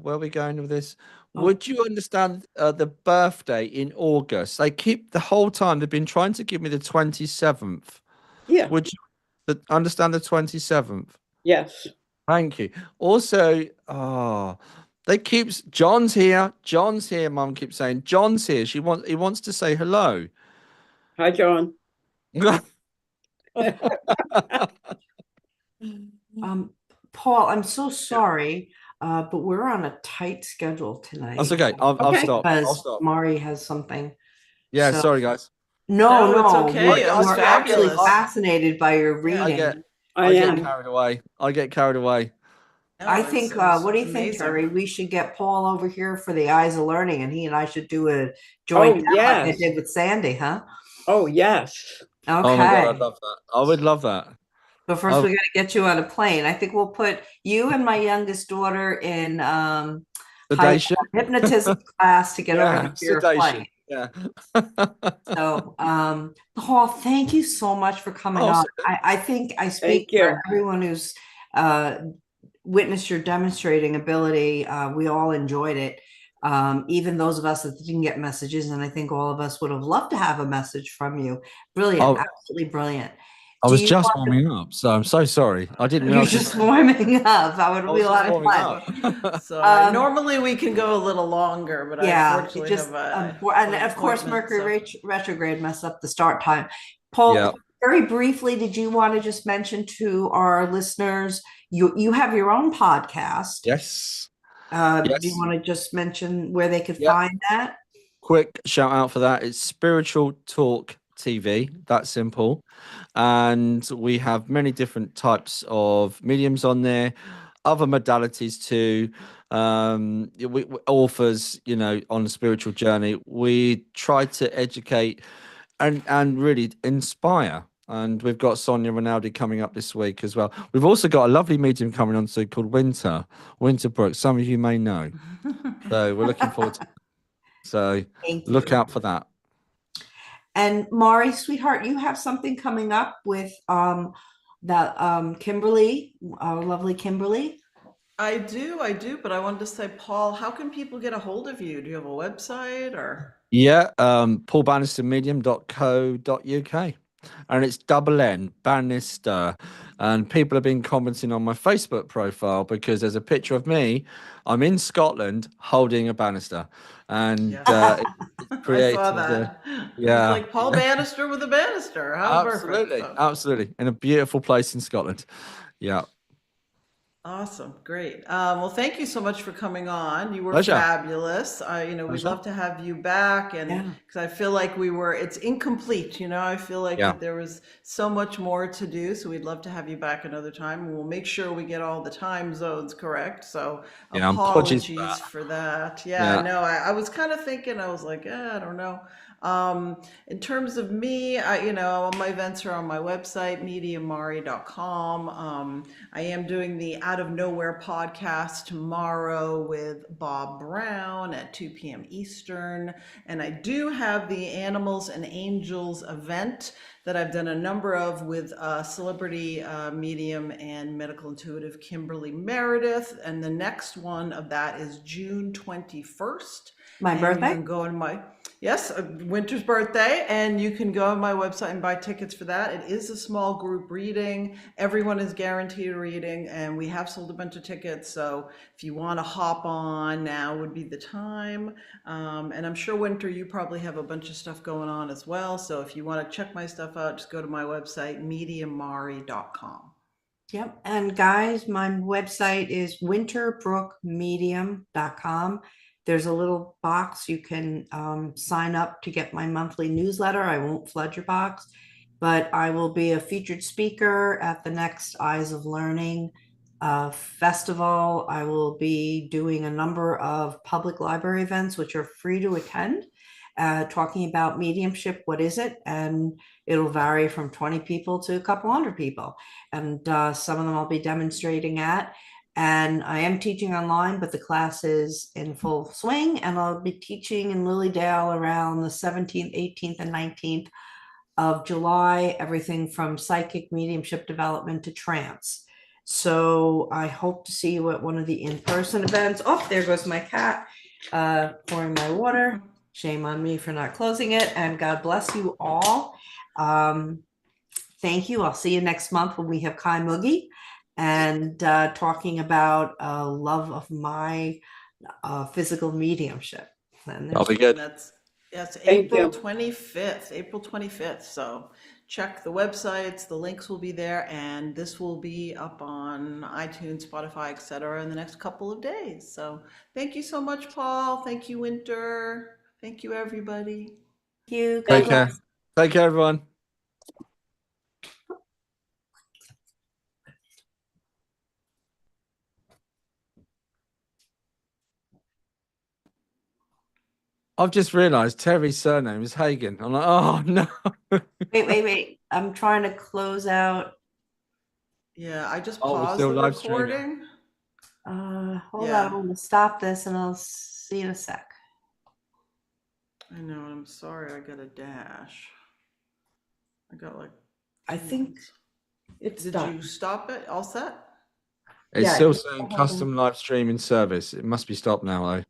where are we going with this? Oh. Would you understand the birthday in August? They keep the whole time they've been trying to give me the 27th. Yeah, Would you understand the 27th? yes. Thank you. Also, they keeps John's here. John's here. Mum keeps saying John's here. He wants to say hello. Hi, John. Paul, I'm so sorry, but we're on a tight schedule tonight. That's okay. I'll Okay. stop. I'll Because stop. Mari has something. Yeah, So- sorry guys. No, No, it's no, okay. It was we're actually fabulous. fascinated by your Yeah. reading. I get am. carried away. I get carried away. No, I it's- think, it's what do you think, amazing. Terry? We should get Paul over here for the Eyes of Learning, and he and I should do a joint Oh, chat like I yes. did with Sandy, huh? Oh, yes. Oh my God, Okay. I'd love that. I would love that. But first, Oh. we got to get you on a plane. I think we'll put you and my youngest daughter in Sedation. hypnotism class to get over Yeah, to your sedation. flight. Yeah. So, Paul, thank you so much for coming Oh, on. so- I think I speak Thank for you. everyone who's witnessed your demonstrating ability. We all enjoyed it. Even those of us that didn't get messages, and I think all of us would have loved to have a message from you. Brilliant, Oh. absolutely brilliant. I Do was you just want to- warming up, so I'm so sorry. I didn't You're realize just warming up. That would I be was a lot just of warming fun. up. Sorry. Normally we can go a little longer, but I Yeah, it unfortunately just, have a and of course, appointment, Mercury so- retrograde messed up the start time. Paul, Yeah. very briefly, did you want to just mention to our listeners, you have your own podcast? Yes. Do you Yes. want to just mention where they could Yeah. find that? Quick shout out for that. It's Spiritual Talk TV. That's simple. And we have many different types of mediums on there, other modalities too. We authors, on a spiritual journey. We try to educate and really inspire. And we've got Sonia Rinaldi coming up this week as well. We've also got a lovely medium coming on soon called Winterbrook. Some of you may know. So we're looking forward to it. So Thank look you. out for that. And Mari, sweetheart, you have something coming up with Kimberly, our lovely Kimberly. I do, but I wanted to say, Paul, how can people get a hold of you? Do you have a website or? Yeah, paulbanistermedium.co.uk. And it's double N, Bannister. And people have been commenting on my Facebook profile because there's a picture of me. I'm in Scotland holding a banister. And Yes. it's I saw created. that. Yeah. It's like Paul Banister with a banister. How Absolutely. perfect. So- Absolutely. In a beautiful place in Scotland. Yeah. Awesome. Great. Well, thank you so much for coming on. You were Pleasure. fabulous. We'd Pleasure. love to have you back. And Yeah. because I feel like it's incomplete, I feel like Yeah. that there was so much more to do. So we'd love to have you back another time. And we'll make sure we get all the time zones correct. So Yeah, apologies apologies for that. for that. Yeah. Yeah, no, I was kind of thinking, I was like, I don't know. In terms of me, all my events are on my website, mediummari.com. I am doing the Out of Nowhere podcast tomorrow with Bob Brown at 2 p.m. Eastern. And I do have the Animals and Angels event that I've done a number of with celebrity medium and medical intuitive Kimberly Meredith. And the next one of that is June 21st. My And birthday? You can go on yes, Winter's birthday, and you can go on my website and buy tickets for that. It is a small group reading. Everyone is guaranteed a reading, and we have sold a bunch of tickets. So if you want to hop on, now would be the time. And I'm sure, Winter, you probably have a bunch of stuff going on as well. So if you want to check my stuff out, just go to my website, mediummari.com. Yep. And guys, my website is winterbrookmedium.com. There's a little box you can sign up to get my monthly newsletter. I won't flood your box, but I will be a featured speaker at the next Eyes of Learning festival. I will be doing a number of public library events, which are free to attend, talking about mediumship. What is it? And it'll vary from 20 people to a couple hundred people. And some of them I'll be demonstrating at. And I am teaching online, but the class is in full swing, and I'll be teaching in Lilydale around the 17th, 18th, and 19th of July, everything from psychic mediumship development to trance. So I hope to see you at one of the in-person events. Oh, there goes my cat pouring my water. Shame on me for not closing it. And God bless you all. Thank you. I'll see you next month when we have Kai Moogie and talking about love of my physical mediumship. And I'll there's be good. That's Thank April you. 25th, April 25th. So check the websites, the links will be there, and this will be up on iTunes, Spotify, etc. in the next couple of days. So thank you so much, Paul. Thank you, Winter. Thank you, everybody. you. God Take bless. care. Take care, everyone. I've just realised Terry's surname is Hagen. I'm like, oh no. Wait. I'm trying to close out. Yeah, I just Oh, we're paused still the live streaming. recording. Hold Yeah. on, I'm gonna stop this and I'll see you in a sec. I know, and I'm sorry I got a dash. I got like. I 2 think months. it's Did done. you stop it? All set? It's Yeah, still just saying hold on. custom live streaming service. It must be stopped now, though.